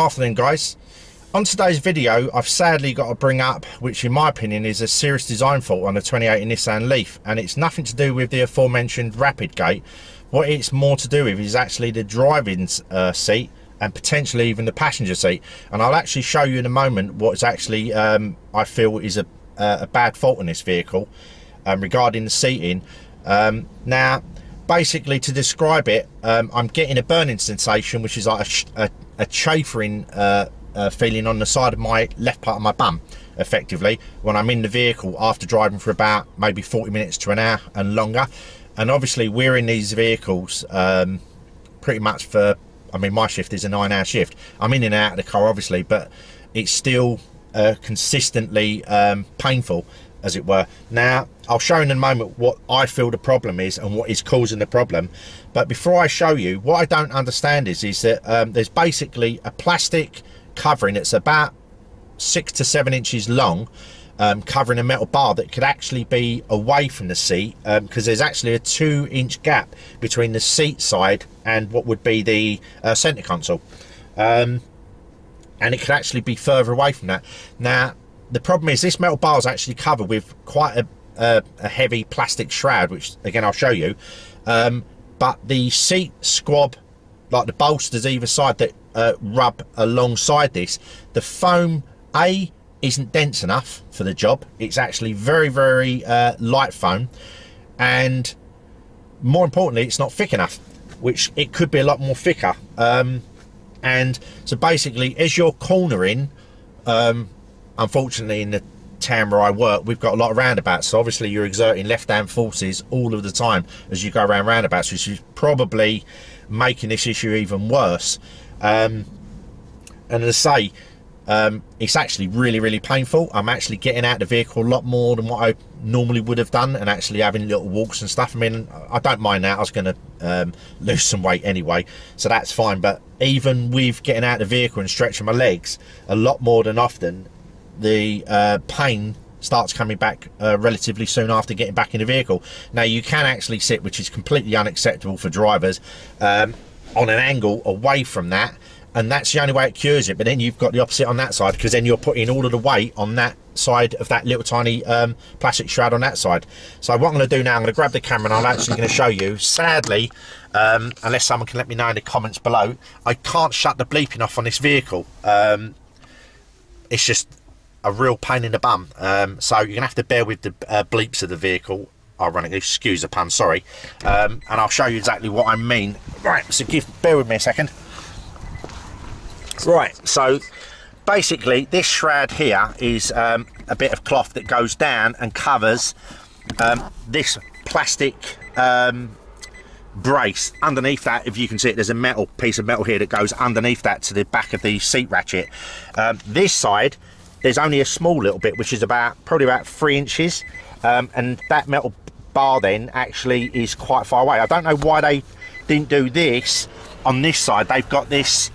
Afternoon guys. On today's video I've sadly got to bring up, which in my opinion is a serious design fault on the 2018 Nissan Leaf, and it's nothing to do with the aforementioned rapid gate. What it's more to do with is actually the driving seat and potentially even the passenger seat, and I'll actually show you in a moment what's actually I feel is a bad fault in this vehicle regarding the seating. Now basically, to describe it, I'm getting a burning sensation, which is like a chafing feeling on the side of my left part of my bum, effectively, when I'm in the vehicle after driving for about maybe 40 minutes to an hour and longer. And obviously we're in these vehicles pretty much for, I mean, my shift is a 9-hour shift. I'm in and out of the car obviously, but it's still consistently painful, as it were. Now I'll show in a moment what I feel the problem is and what is causing the problem, but before I show you, what I don't understand is that there's basically a plastic covering that's about 6 to 7 inches long, covering a metal bar that could actually be away from the seat, because there's actually a 2-inch gap between the seat side and what would be the center console, and it could actually be further away from that. Now the problem is this metal bar is actually covered with quite a heavy plastic shroud, which again I'll show you, but the seat squab, like the bolsters either side that rub alongside this, the foam isn't dense enough for the job. It's actually very light foam, and more importantly it's not thick enough, which it could be a lot more thicker. And so basically, as you're cornering, unfortunately in the town where I work we've got a lot of roundabouts, so obviously you're exerting left-hand forces all of the time as you go around roundabouts, which is probably making this issue even worse. And as I say, it's actually really painful. I'm actually getting out of the vehicle a lot more than what I normally would have done, and actually having little walks and stuff. I mean, I don't mind that. I was going to lose some weight anyway, so that's fine. But even with getting out of the vehicle and stretching my legs a lot more than often, the pain starts coming back relatively soon after getting back in the vehicle. Now you can actually sit, which is completely unacceptable for drivers, on an angle away from that, and that's the only way it cures it. But then you've got the opposite on that side, because then you're putting all of the weight on that side of that little tiny plastic shroud on that side. So what I'm going to do now, I'm going to grab the camera and I'm actually going to show you. Sadly, unless someone can let me know in the comments below, I can't shut the bleeping off on this vehicle. It's just a real pain in the bum, so you're gonna have to bear with the bleeps of the vehicle, ironically, excuse the pun, sorry, and I'll show you exactly what I mean. Right, so bear with me a second. Right, so basically this shroud here is a bit of cloth that goes down and covers this plastic brace. Underneath that, if you can see it, there's a metal piece of metal here that goes underneath that to the back of the seat ratchet. This side there's only a small little bit, which is probably about 3 inches, and that metal bar then actually is quite far away. I don't know why they didn't do this on this side. They've got this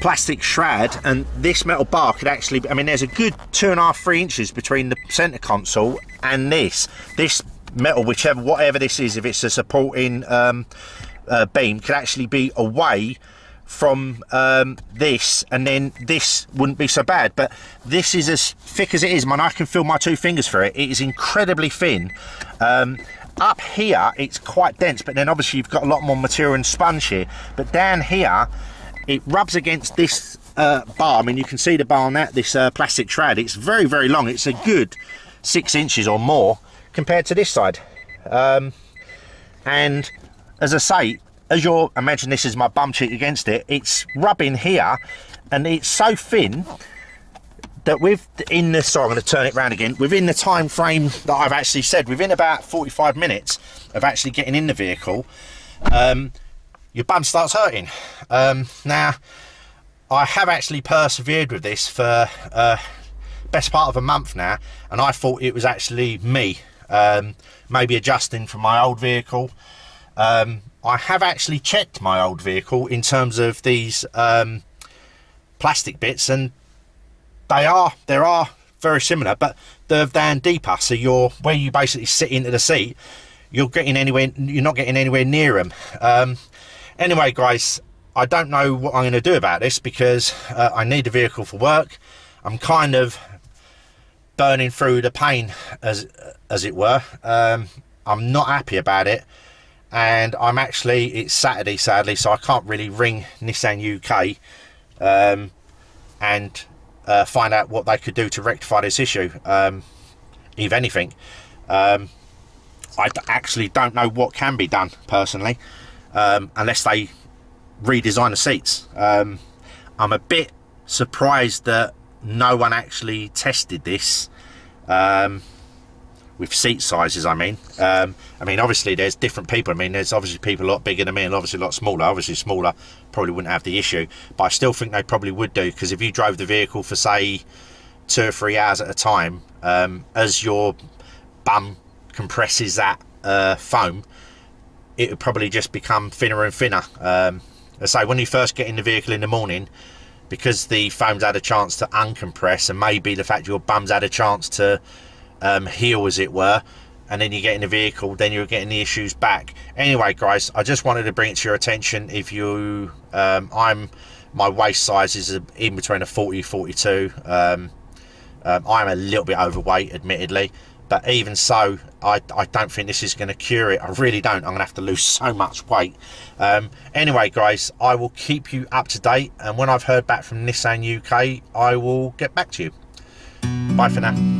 plastic shroud, and this metal bar could actually, I mean, there's a good 2.5–3 inches between the center console and this metal, whatever this is, if it's a supporting beam, could actually be away from this, and then this wouldn't be so bad. But this is as thick as it is. Man, I can feel my 2 fingers through it. It is incredibly thin. Up here it's quite dense, but then obviously you've got a lot more material and sponge here. But down here it rubs against this bar. I mean, you can see the bar on that, this plastic shroud. It's very long. It's a good 6 inches or more compared to this side. And as I say, imagine this is my bum cheek against it, it's rubbing here, and it's so thin that I'm going to turn it around again, within the time frame that I've actually said, within about 45 minutes of actually getting in the vehicle, your bum starts hurting. Now I have actually persevered with this for best part of a month now, and I thought it was actually me, maybe adjusting from my old vehicle. I have actually checked my old vehicle in terms of these plastic bits, and they are very similar, but they're down deeper. So where you basically sit into the seat, you're not getting anywhere near them. Anyway guys, I don't know what I'm going to do about this, because I need a vehicle for work. I'm kind of burning through the pain, as it were. I'm not happy about it, and it's Saturday sadly, so I can't really ring Nissan UK and find out what they could do to rectify this issue, if anything. I actually don't know what can be done personally, unless they redesign the seats. I'm a bit surprised that no one actually tested this with seat sizes. I mean, obviously there's different people. I mean, there's obviously people a lot bigger than me and obviously a lot smaller. Obviously smaller probably wouldn't have the issue, but I still think they probably would do, because if you drove the vehicle for say 2 or 3 hours at a time, as your bum compresses that foam, it would probably just become thinner and thinner. I say, when you first get in the vehicle in the morning, because the foam's had a chance to uncompress, and maybe the fact your bum's had a chance to heal, as it were, and then you get in the vehicle, then you're getting the issues back. Anyway guys, I just wanted to bring it to your attention. If you my waist size is in between a 40-42. I'm a little bit overweight, admittedly, but even so, I don't think this is going to cure it. I really don't. I'm going to have to lose so much weight. Anyway guys, I will keep you up to date, and when I've heard back from Nissan UK, I will get back to you. Bye for now.